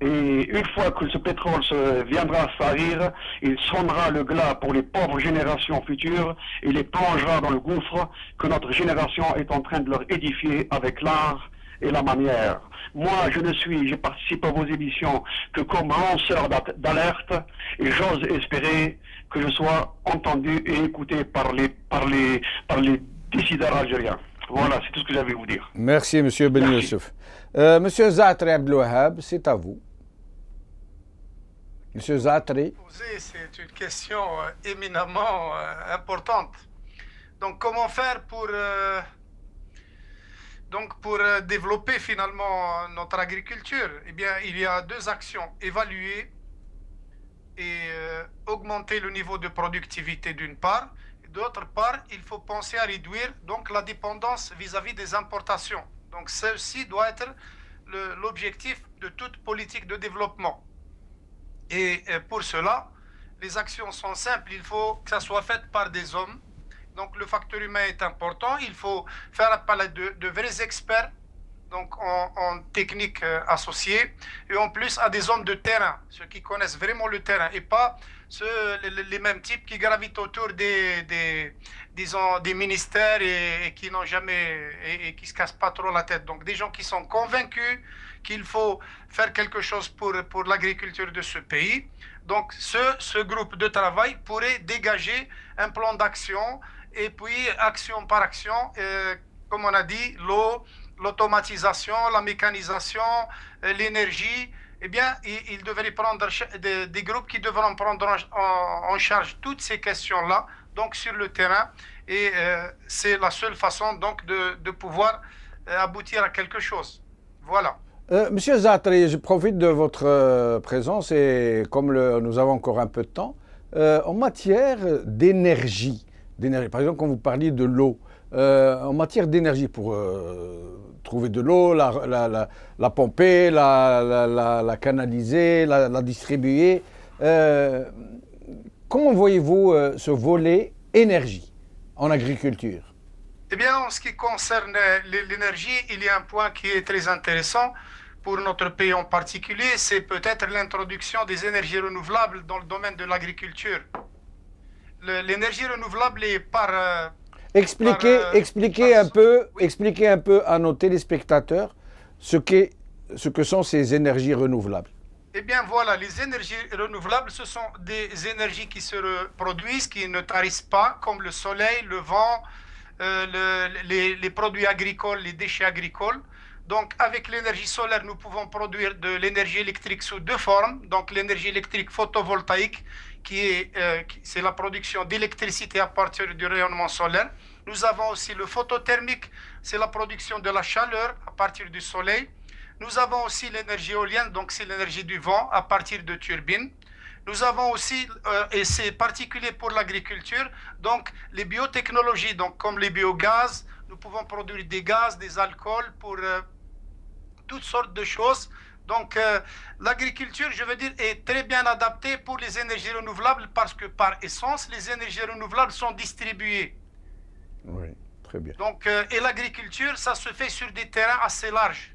Et une fois que ce pétrole viendra à salir, il sonnera le glas pour les pauvres générations futures et les plongera dans le gouffre que notre génération est en train de leur édifier avec l'art et la manière. Moi, j'ai participé à vos émissions que comme lanceur d'alerte, et j'ose espérer que je sois entendu et écouté par les décideurs algériens. Voilà, c'est tout ce que j'avais à vous dire. Merci, M. Ben Youssef. Monsieur Zatri Abdelwahab, c'est à vous. Monsieur Zatri. C'est une question éminemment importante. Donc, comment faire pour développer finalement notre agriculture? Eh bien, il y a deux actions. Évaluer et augmenter le niveau de productivité d'une part. D'autre part, il faut penser à réduire donc la dépendance vis-à-vis des importations. Donc, ceci doit être l'objectif de toute politique de développement. Et pour cela, les actions sont simples. Il faut que ça soit fait par des hommes. Donc, le facteur humain est important. Il faut faire appel à de vrais experts, donc en technique associée, et en plus à des hommes de terrain, ceux qui connaissent vraiment le terrain, et pas les mêmes types qui gravitent autour des ministères et qui n'ont jamais et qui se cassent pas trop la tête. Donc, des gens qui sont convaincus qu'il faut faire quelque chose pour l'agriculture de ce pays. Donc, ce groupe de travail pourrait dégager un plan d'action. Et puis, action par action, comme on a dit, l'eau, l'automatisation, la mécanisation, l'énergie, eh bien, il devrait prendre des groupes qui devront prendre en charge toutes ces questions-là, donc sur le terrain. Et c'est la seule façon, donc, de pouvoir aboutir à quelque chose. Voilà. Monsieur Zatri, je profite de votre présence et comme nous avons encore un peu de temps, en matière d'énergie, par exemple, quand vous parliez de l'eau, en matière d'énergie pour trouver de l'eau, la pomper, la canaliser, la distribuer. Comment voyez-vous ce volet énergie en agriculture? Eh bien, en ce qui concerne l'énergie, il y a un point qui est très intéressant pour notre pays en particulier, c'est peut-être l'introduction des énergies renouvelables dans le domaine de l'agriculture. L'énergie renouvelable est expliquez un peu à nos téléspectateurs ce que sont ces énergies renouvelables. Eh bien voilà, les énergies renouvelables, ce sont des énergies qui se reproduisent, qui ne tarissent pas, comme le soleil, le vent, les produits agricoles, les déchets agricoles. Donc avec l'énergie solaire, nous pouvons produire de l'énergie électrique sous deux formes. Donc l'énergie électrique photovoltaïque, c'est la production d'électricité à partir du rayonnement solaire. Nous avons aussi le photothermique, c'est la production de la chaleur à partir du soleil. Nous avons aussi l'énergie éolienne, donc c'est l'énergie du vent à partir de turbines. Nous avons aussi, et c'est particulier pour l'agriculture, donc les biotechnologies, donc comme les biogaz. Nous pouvons produire des gaz, des alcools pour toutes sortes de choses. Donc l'agriculture, je veux dire, est très bien adaptée pour les énergies renouvelables parce que par essence, les énergies renouvelables sont distribuées. Oui, très bien. Donc, et l'agriculture, ça se fait sur des terrains assez larges.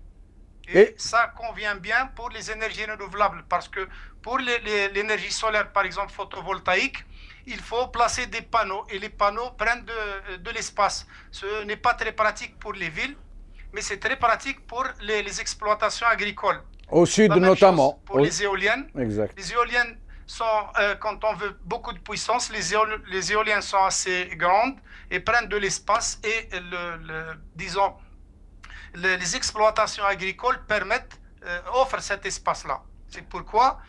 Et ça convient bien pour les énergies renouvelables parce que pour l'énergie solaire, par exemple photovoltaïque, il faut placer des panneaux et les panneaux prennent de l'espace. Ce n'est pas très pratique pour les villes, mais c'est très pratique pour les exploitations agricoles. Au sud notamment. Pour les éoliennes. Exact. Les éoliennes sont, quand on veut beaucoup de puissance, les éoliennes sont assez grandes et prennent de l'espace et disons, les exploitations agricoles offrent cet espace-là. C'est pourquoi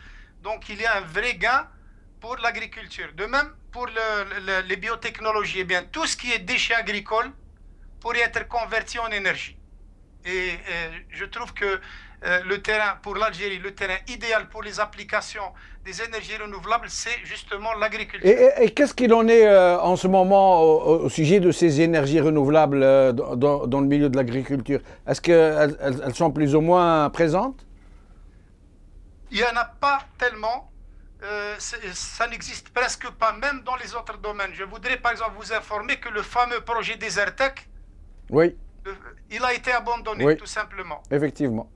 donc il y a un vrai gain pour l'agriculture. De même pour les biotechnologies, eh bien tout ce qui est déchets agricoles pourrait être converti en énergie. Et je trouve que le terrain pour l'Algérie, le terrain idéal pour les applications des énergies renouvelables, c'est justement l'agriculture. Et qu'est-ce qu'il en est en ce moment au sujet de ces énergies renouvelables dans le milieu de l'agriculture? Est-ce qu'elles sont plus ou moins présentes? Il n'y en a pas tellement. Ça n'existe presque pas, même dans les autres domaines. Je voudrais par exemple vous informer que le fameux projet Desertec, oui, il a été abandonné, tout simplement. Effectivement.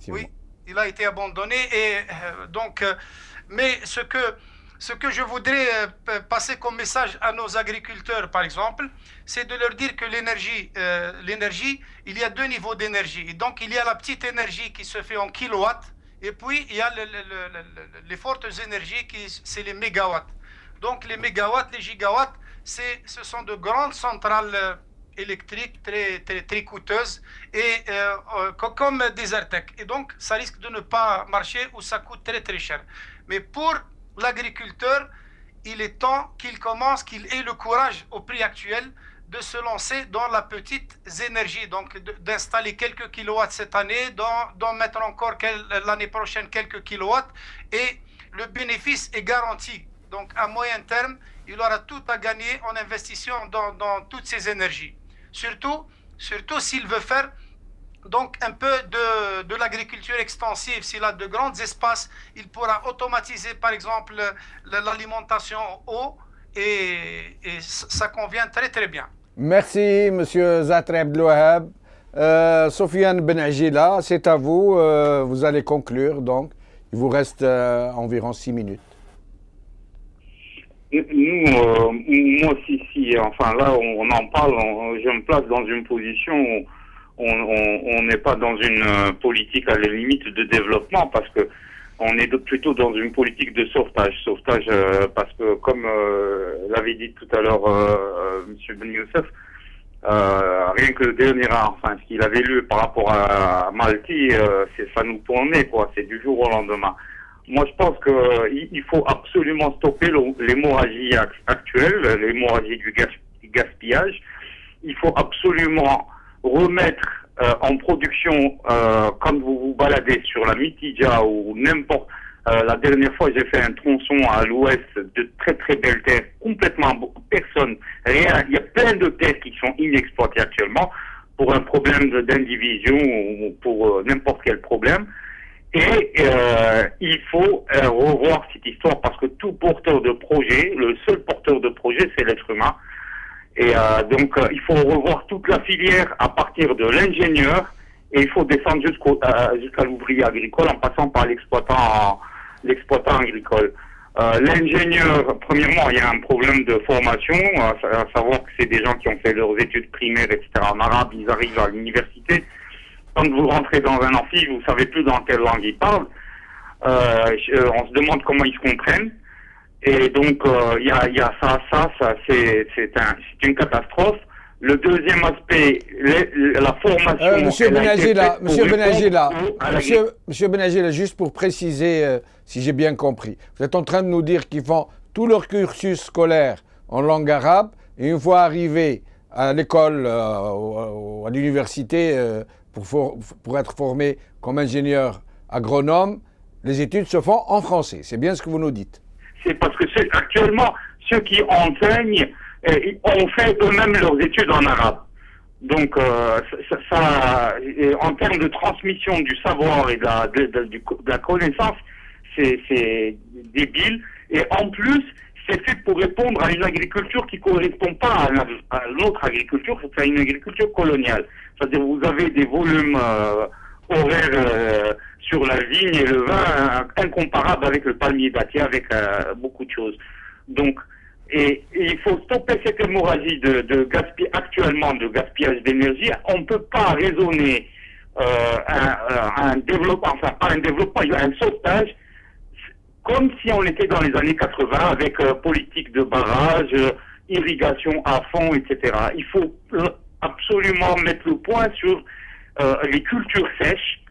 Oui, il a été abandonné. Et donc, mais ce que je voudrais passer comme message à nos agriculteurs, par exemple, c'est de leur dire que l'énergie, il y a deux niveaux d'énergie. Et donc, il y a la petite énergie qui se fait en kilowatts, et puis il y a les fortes énergies, c'est les mégawatts. Donc, les mégawatts, les gigawatts, ce sont de grandes centrales électriques très coûteuses et comme Desertec. Et donc, ça risque de ne pas marcher ou ça coûte très cher. Mais pour l'agriculteur, il est temps qu'il ait le courage au prix actuel de se lancer dans la petite énergie, donc d'installer quelques kilowatts cette année, d'en mettre encore l'année prochaine quelques kilowatts, et le bénéfice est garanti. Donc à moyen terme, il aura tout à gagner en investissant dans toutes ces énergies. Surtout s'il veut faire donc un peu de l'agriculture extensive. S'il a de grands espaces, il pourra automatiser par exemple l'alimentation en eau et ça convient très bien. Merci Monsieur Zatreb Louhab. Sofiane Benajila, c'est à vous. Vous allez conclure donc. Il vous reste environ 6 minutes. Moi aussi, enfin là on en parle, je me place dans une position où on n'est pas dans une politique à la limite de développement parce que on est plutôt dans une politique de sauvetage parce que comme l'avait dit tout à l'heure Monsieur Ben Youssef, rien que le dernier, enfin ce qu'il avait lu par rapport à Malti, ça nous tournait quoi, c'est du jour au lendemain. Moi, je pense qu'il faut absolument stopper l'hémorragie actuelle, l'hémorragie du gaspillage. Il faut absolument remettre en production, quand vous vous baladez sur la Mitidja ou n'importe La dernière fois, j'ai fait un tronçon à l'ouest de très très belles terres, complètement personne, rien. Il y a plein de terres qui sont inexploitées actuellement pour un problème d'indivision ou pour n'importe quel problème. Et il faut revoir cette histoire parce que tout porteur de projet, le seul porteur de projet, c'est l'être humain. Et donc, il faut revoir toute la filière à partir de l'ingénieur et il faut descendre jusqu'à l'ouvrier agricole en passant par l'exploitant agricole. L'ingénieur, premièrement, il y a un problème de formation, à savoir que c'est des gens qui ont fait leurs études primaires, etc. en arabe, ils arrivent à l'université. Quand vous rentrez dans un amphi, vous savez plus dans quelle langue ils parlent. On se demande comment ils se comprennent. Et donc, il y a ça, c'est une catastrophe. Le deuxième aspect, la formation... Monsieur Benagila, juste pour préciser, si j'ai bien compris, vous êtes en train de nous dire qu'ils font tout leur cursus scolaire en langue arabe, et une fois arrivés à l'école, à l'université, pour être formés comme ingénieur agronome, les études se font en français. C'est bien ce que vous nous dites. C'est parce que actuellement, ceux qui enseignent ont fait eux-mêmes leurs études en arabe. Donc, en termes de transmission du savoir et de la connaissance, c'est débile. Et en plus, c'est fait pour répondre à une agriculture qui ne correspond pas à l'autre agriculture, c'est une agriculture coloniale. C'est-à-dire vous avez des volumes horaires sur la vigne et le vin incomparables avec le palmier dattier, avec beaucoup de choses. Donc, et il faut stopper cette hémorragie de gaspillage d'énergie. On ne peut pas raisonner un développement, enfin pas un développement, il y a un sauvetage, comme si on était dans les années 80 avec politique de barrage, irrigation à fond, etc. Il faut absolument mettre le point sur les cultures sèches,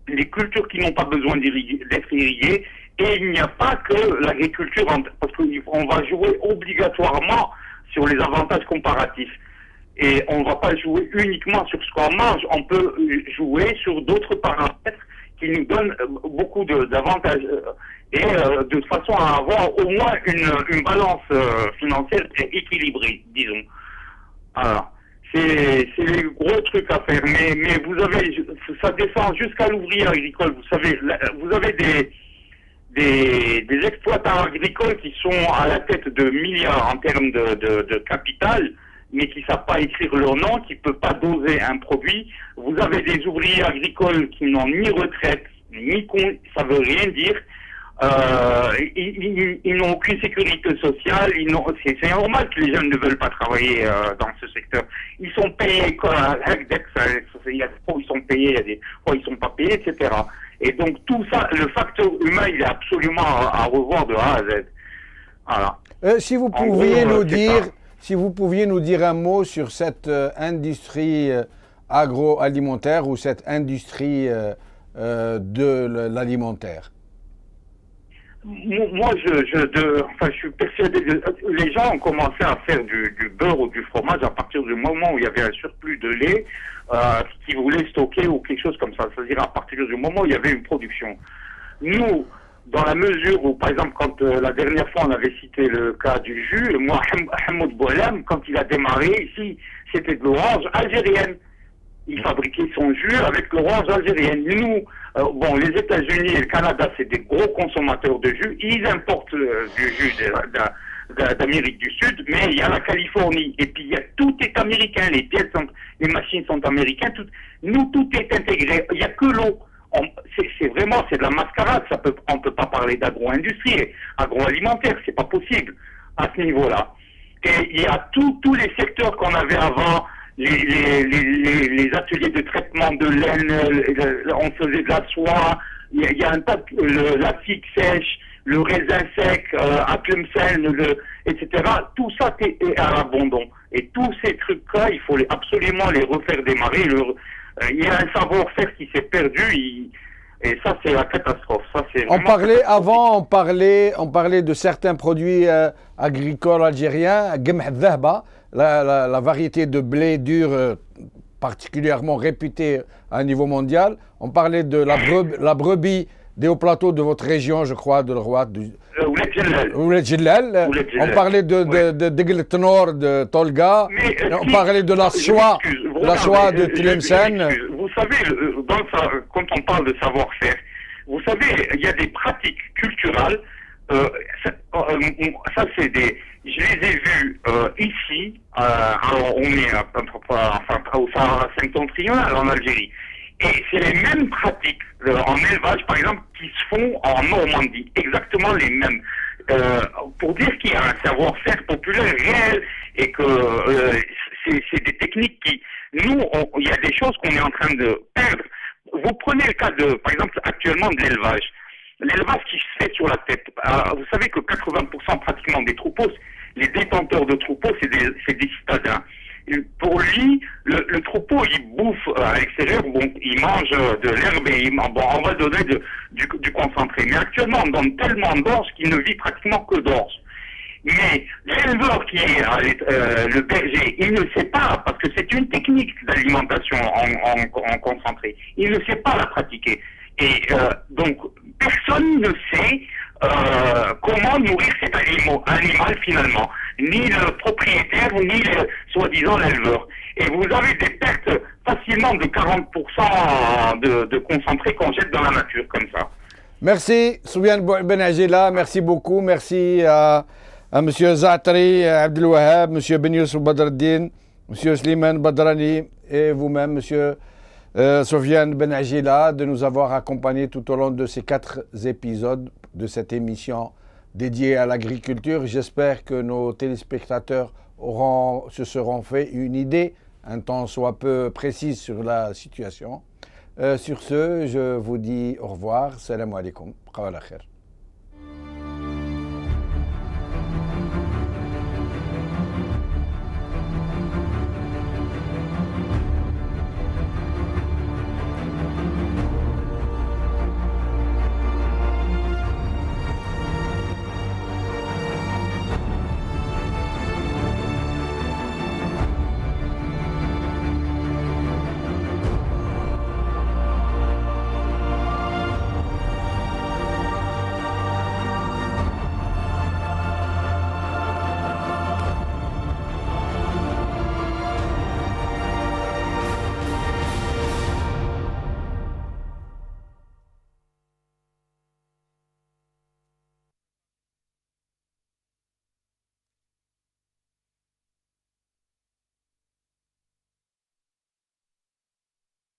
les cultures qui n'ont pas besoin d'être irriguées. Et il n'y a pas que l'agriculture, parce qu'on va jouer obligatoirement sur les avantages comparatifs. Et on ne va pas jouer uniquement sur ce qu'on mange, on peut jouer sur d'autres paramètres qui nous donnent beaucoup d'avantages. Et de façon à avoir au moins une balance financière équilibrée, disons. Alors, c'est les gros trucs à faire. Mais vous avez, ça descend jusqu'à l'ouvrier agricole. Vous savez, vous avez des exploitants agricoles qui sont à la tête de milliards en termes de capital, mais qui ne savent pas écrire leur nom, qui ne peuvent pas doser un produit. Vous avez des ouvriers agricoles qui n'ont ni retraite, ni ça veut rien dire. Ils n'ont aucune sécurité sociale. C'est normal que les jeunes ne veulent pas travailler dans ce secteur. Ils sont payés il y a des fois où ils sont payés, il y a des fois où ils ne sont pas payés, etc. Et donc tout ça, le facteur humain, il est absolument à revoir de A à Z. Voilà. Si vous pouviez nous dire un mot sur cette industrie agroalimentaire ou cette industrie de l'alimentaire. Moi, je suis persuadé que les gens ont commencé à faire du beurre ou du fromage à partir du moment où il y avait un surplus de lait qu'ils voulaient stocker ou quelque chose comme ça. C'est-à-dire à partir du moment où il y avait une production. Nous, dans la mesure où, par exemple, quand la dernière fois on avait cité le cas du jus, moi, Hamoud Boualem, quand il a démarré ici, c'était de l'orange algérienne. Il fabriquait son jus avec l'orange algérienne. Nous, les États-Unis et le Canada, c'est des gros consommateurs de jus. Ils importent du jus d'Amérique du Sud, mais il y a la Californie. Et puis, tout est américain. Les machines sont américaines. Tout est intégré. Il n'y a que l'eau. C'est de la mascarade. On ne peut pas parler d'agro-industrie, agroalimentaire. C'est pas possible à ce niveau-là. Et il y a tous les secteurs qu'on avait avant. Les ateliers de traitement de laine, on faisait de la soie, il y a un tas la figue sèche, le raisin sec, à Tlemcen, etc. Tout ça est à l'abandon. Et tous ces trucs-là, il faut absolument les refaire démarrer. Il y a un savoir-faire qui s'est perdu, et ça, c'est la catastrophe. Ça, on parlait de certains produits agricoles algériens, la variété de blé dur particulièrement réputée à un niveau mondial. On parlait de la brebis des hauts plateaux de votre région, je crois, de l'Rouat. Ouled Djellal. On parlait de Deglet Nord, de Tolga. On parlait de la Shoah, de Tlemcen. Vous savez, quand on parle de savoir-faire, vous savez, il y a des pratiques culturelles. Ça, c'est des. Je les ai vus ici. On est au Sahara septentrional en Algérie. Et c'est les mêmes pratiques en élevage, par exemple, qui se font en Normandie. Exactement les mêmes. Pour dire qu'il y a un savoir-faire populaire réel et que c'est des techniques qui. Nous, il y a des choses qu'on est en train de perdre. Vous prenez le cas par exemple, actuellement de l'élevage. L'élevage qui se fait sur la tête. Vous savez que 80% pratiquement des troupeaux, les détenteurs de troupeaux, c'est des citadins. Et pour lui, le troupeau, il bouffe à l'extérieur, bon, il mange de l'herbe et on va donner du concentré. Mais actuellement, on donne tellement d'orge qu'il ne vit pratiquement que d'orge. Mais l'éleveur qui est le berger, il ne sait pas, parce que c'est une technique d'alimentation en concentré, il ne sait pas la pratiquer. Et donc, personne ne sait comment nourrir cet animal finalement. Ni le propriétaire, ni soi-disant l'éleveur. Et vous avez des pertes facilement de 40% de concentré qu'on jette dans la nature, comme ça. Merci, Soufiane Benajela, merci beaucoup. Merci à M. Zaatari Abdelouahab, M. Ben Youssef Badreddine, M. Slimane Badrani et vous-même, M. Soufiane Benajela, de nous avoir accompagnés tout au long de ces 4 épisodes de cette émission dédiée à l'agriculture. J'espère que nos téléspectateurs se seront fait une idée, un temps soit peu précise sur la situation. Sur ce, je vous dis au revoir. Salam alaikum.